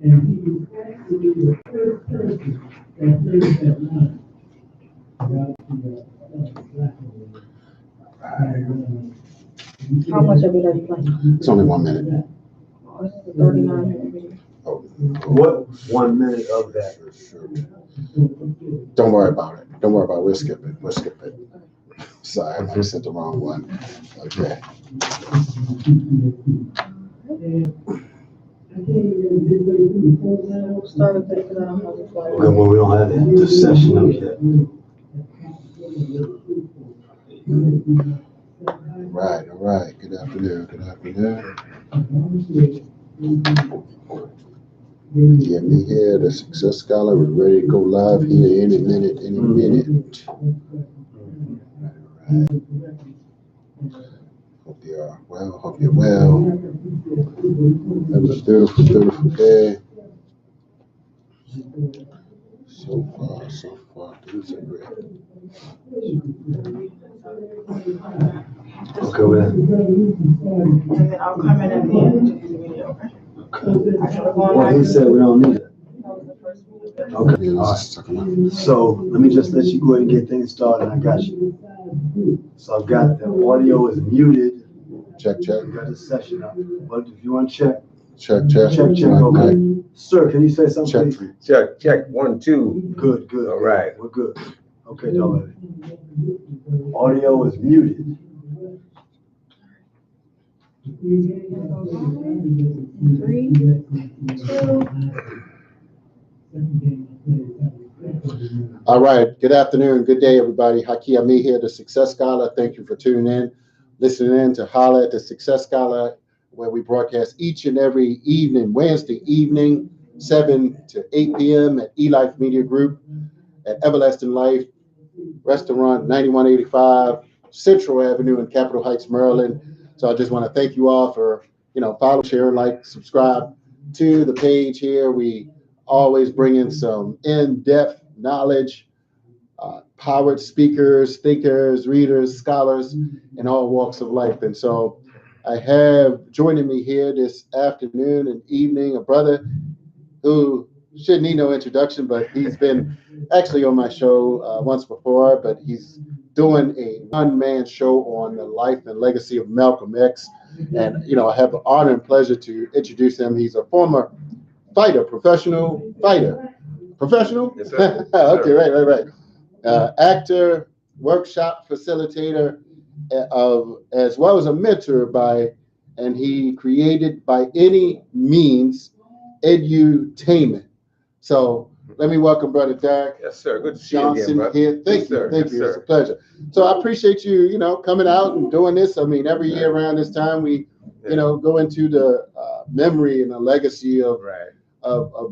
And he was actually the first person that played that line. Got to the black hole. How much of it are you playing? It's only 1 minute. Oh, this is a 39-minute video. Oh, What 1 minute of that? don't worry about it. Don't worry about it. We'll skip it. We'll skip it. Sorry, I sent the wrong one. Okay. Start with it because I don't have the flyer. Okay, well, we don't have the session up yet. All right. Good afternoon. Yeah, me here, the Success Scholar. We're ready to go live here any minute. All right. Hope you are well. Hope you're well. Having a beautiful day. So far, things are great. Okay, well. And then I'll come in at the end to do the video, okay? Well, he said we don't need it. That was the first video. Okay, Yeah, all let's right. talk about it. So let me just let you go ahead and get things started. I got you. So I've got the audio is muted. Check. I've got the session up. But if you want to check. Check. Okay. Sir, can you say something, Check. please? Check. 1, 2. Good. All right. We're good. Okay, y'all. Audio is muted. 3, 2. All right. Good afternoon. Good day, everybody. Haki, Ammi here, the Success Scholar. Thank you for tuning in, listening in to Holla at the Success Scholar, where we broadcast each and every evening, Wednesday evening, 7 to 8 p.m. at eLife Media Group at Everlasting Life Restaurant, 9185 Central Avenue in Capitol Heights, Maryland. So I just want to thank you all for, follow, share, like, subscribe to the page here. We always bring in some in-depth knowledge, powered speakers, thinkers, readers, scholars, in all walks of life. And so I have joining me here this afternoon and evening a brother who shouldn't need no introduction, but he's been actually on my show once before, but he's doing a one-man show on the life and legacy of Malcolm X. And, I have the honor and pleasure to introduce him. He's a former professional fighter. Professional? Yes, sir. Okay, right. Actor, workshop facilitator, as well as a mentor and he created By Any Means Edutainment. So let me welcome Brother Darrick. Yes, sir. Good to see you again, brother. Here. Thank you. It's a pleasure. So I appreciate you, coming out and doing this. I mean, every year around this time, we, go into the memory and the legacy of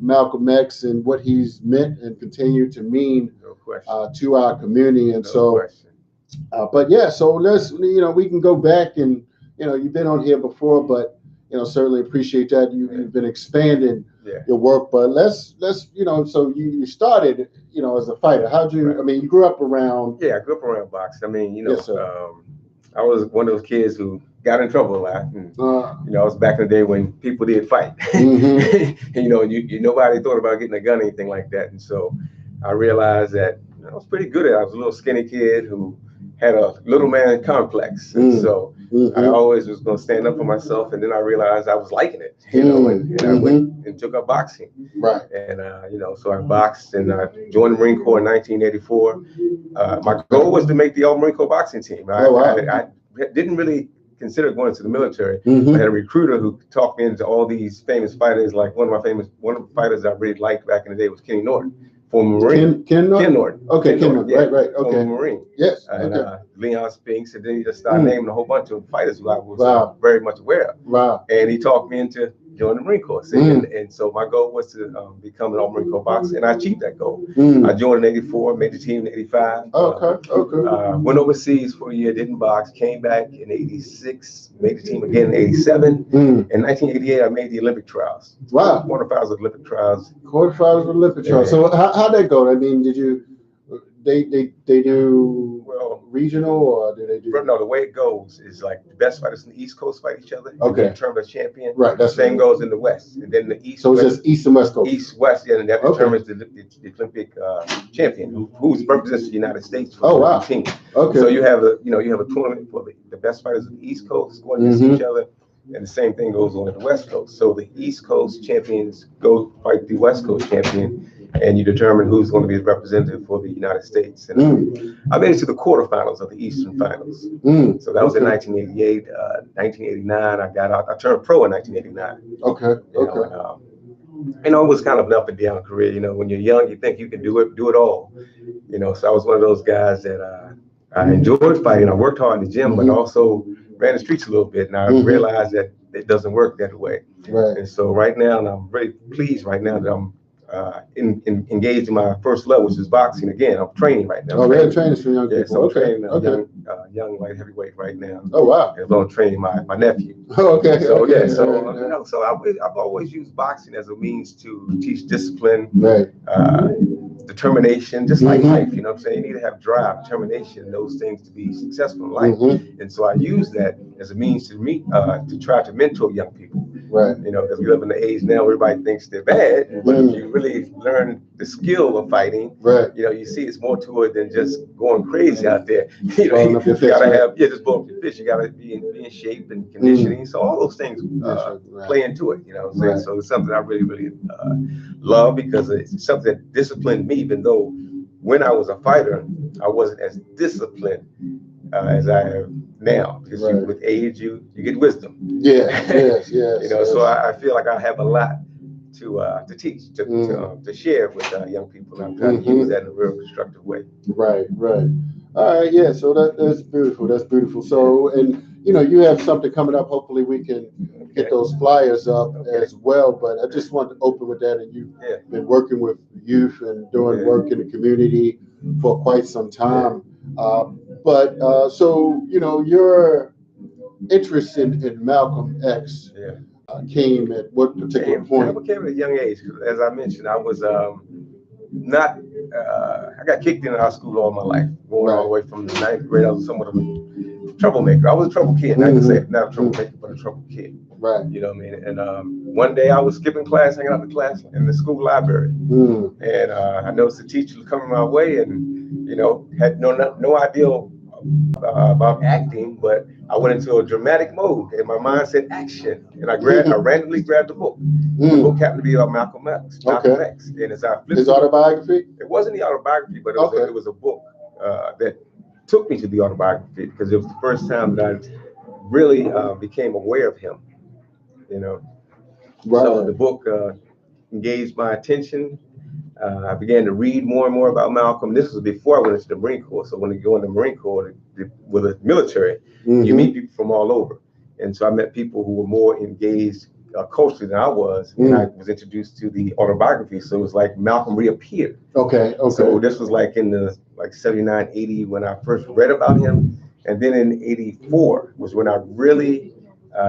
Malcolm X and what he's meant and continue to mean to our community. And so let's, we can go back and, you've been on here before, but, certainly appreciate that. You've been expanding your work, but let's, so you started, as a fighter. You grew up around. Yeah, I grew up around boxing. I mean, Yes, I was one of those kids who got in trouble a lot. And, I was back in the day when people did fight. Mm-hmm. And, nobody thought about getting a gun or anything like that. And so I realized that I was pretty good at it. I was a little skinny kid who had a little man complex. And so I always was going to stand up for myself. And then I realized I was liking it, and I went and took up boxing. Right. And, so I boxed and I joined the Marine Corps in 1984. My goal was to make the All Marine Corps boxing team. I didn't really consider going to the military. I had a recruiter who talked me into all these famous fighters. Like one of the fighters I really liked back in the day was Kenny Norton, former Marine. Ken Norton? Okay, Ken Norton. Yeah, Right. Okay. Former Marine. Yes. And Leon Spinks, and then he just started naming a whole bunch of fighters who I was very much aware of. Wow. And he talked me into joining the Marine Corps. And so my goal was to become an All Marine Corps boxer, and I achieved that goal. I joined in 84, made the team in 85. Okay. Went overseas for a year, didn't box, came back in 86, made the team again in 87. In 1988, I made the Olympic trials. Wow. Quarterfinals of Olympic trials. Quarterfinals of Olympic trials. So how'd that go? I mean, did you they do Well, regional, or do they do? no, the way it goes is like the best fighters in the East Coast fight each other. Okay. Determine a champion. Right. That's Same right. goes in the West, and then the East. So it's West, just East and West Coast. East, West, yeah, and that Okay. determines the Olympic champion who represents the United States for Oh, the wow. team. Okay. So you have a tournament for the best fighters of the East Coast going against each other, and the same thing goes on at the West Coast. So the East Coast champions go fight the West Coast champion, and you determine who's going to be the representative for the United States. And I made it to the quarterfinals of the Eastern Finals. So that was in 1988. 1989, I got out. I turned pro in 1989. Okay. You know, it was kind of an up and down career. You know, when you're young, you think you can do it all. You know, so I was one of those guys that I enjoyed fighting. I worked hard in the gym, but also ran the streets a little bit, and I realized that it doesn't work that way. Right. And so right now, and I'm very pleased right now that I'm engaged in my first love, which is boxing. Again, I'm training right now. Oh, really? Training for young people. Yeah, so I'm training Okay. young light heavyweight right now. Oh, wow. And I'm training my nephew. Oh, okay. So okay. yeah, so you know, so I've always used boxing as a means to teach discipline, Right. determination, just like life. You know what I'm saying? You need to have drive, determination, those things to be successful in life. And so I use that as a means to try to mentor young people. Right. You know, because we live in the age now where everybody thinks they're bad, but if you really learn the skill of fighting, Right. you know, you see it's more to it than just going crazy out there. You know, Blowing up your you gotta fist, have just blow up your fist. You gotta be in shape and conditioning. So all those things play into it. You know what I'm saying? Right. So it's something I really love because it's something that disciplined me. Even though when I was a fighter, I wasn't as disciplined as I am now. Because with age, you get wisdom. Yeah. Yes. You know, so I feel like I have a lot to teach, to share with young people. And I'm trying to use that in a real constructive way. Right. Right. All right. Yeah. So that's beautiful. That's beautiful. So, and you know, you have something coming up. Hopefully, we can get those flyers up as well. But I just want to open with that. And you've been working with youth and doing work in the community for quite some time. So you know, your interest in Malcolm X came at what particular point? It came at a young age. As I mentioned, I was not. I got kicked into our school all my life, going all the way from the 9th grade. I was somewhat of a troublemaker. I was a trouble kid. Not to say not a troublemaker, but a trouble kid. Right. You know what I mean? And one day I was skipping class, hanging out in the class in the school library, and I noticed the teacher was coming my way, and you know, had no idea about acting, but I went into a dramatic mode, and my mind said action, and I randomly grabbed the book. The book happened to be about Malcolm X. And as I flipped his autobiography? It wasn't the autobiography, but it was a book that took me to the autobiography because it was the first time that I really became aware of him. You know, so the book engaged my attention. I began to read more and more about Malcolm. This was before I went into the Marine Corps. So when you go in the Marine Corps with the military, you meet people from all over. And so I met people who were more engaged culturally than I was. And I was introduced to the autobiography. So it was like Malcolm reappeared. Okay. So this was like in the 79, 80 when I first read about him. And then in 84 was when I really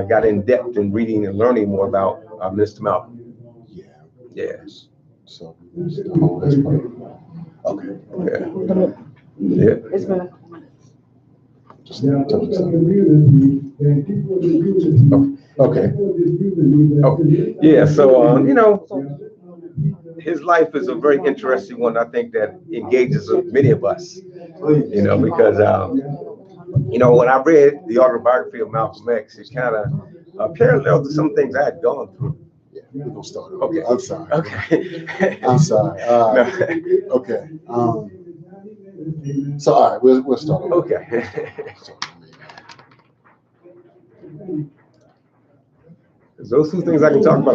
got in depth in reading and learning more about Mr. Malcolm. Yes. So that's part. Okay. It's been a couple minutes. Okay. So you know, his life is a very interesting one. I think that engages many of us. You know, because you know, when I read the autobiography of Malcolm X, it kind of paralleled to some things I had gone through. We're gonna start. Okay. I'm sorry. Okay. I'm sorry. Okay. So all right, we'll start. Okay. Those two things I can talk about.